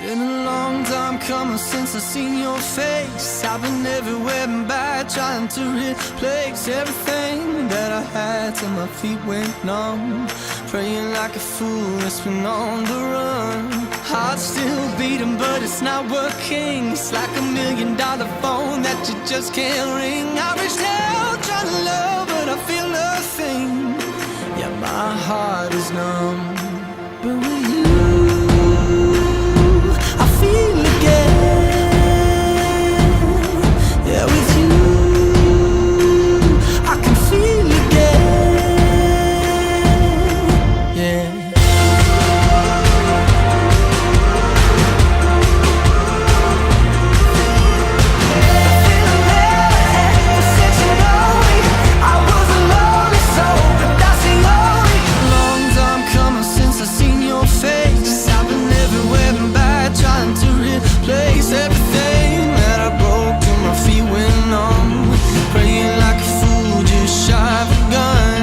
Been a long time coming since I seen your face. I've been everywhere and back, trying to replace everything that I had till my feet went numb. Praying like a fool, it's been on the run. Heart still beating, but it's not working. It's like $1 million phone that you just can't ring. I reached out trying to love, but I feel nothing. Yeah, my heart is numb. But with you, I feel again. Yeah, with you, I can feel again. Yeah. Place everything that I broke till my feet went numb. Praying like a fool, just shy of a gun.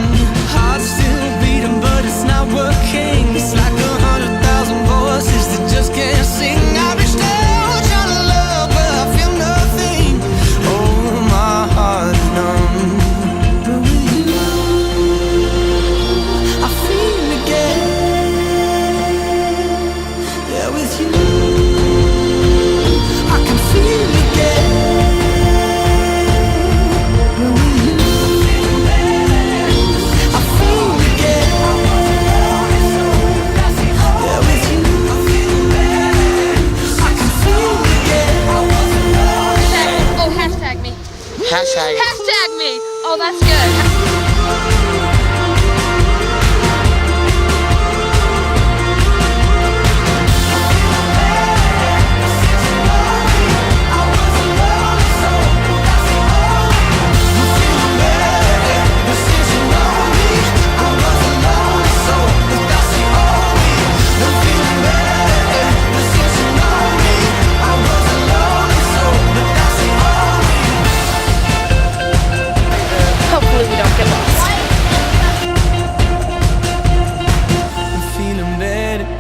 Heart still beating, but it's not working. It's like 100,000 voices that just can't sing. I reached out trying to love, but I feel nothing. Oh, my heart is numb. But with you, I feel again. Yeah, with you. Hashtag me. Oh, that's good.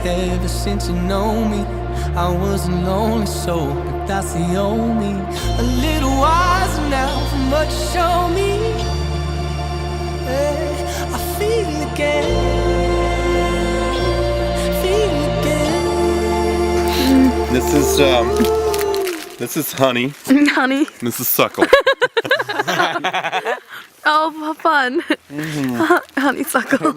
Ever since you know me, I wasn't lonely, so but that's the only. A little wiser now from what you show me. Hey, I feel again, feel again. This is Honey. Honey. This is Suckle. Oh, fun. Honeysuckle.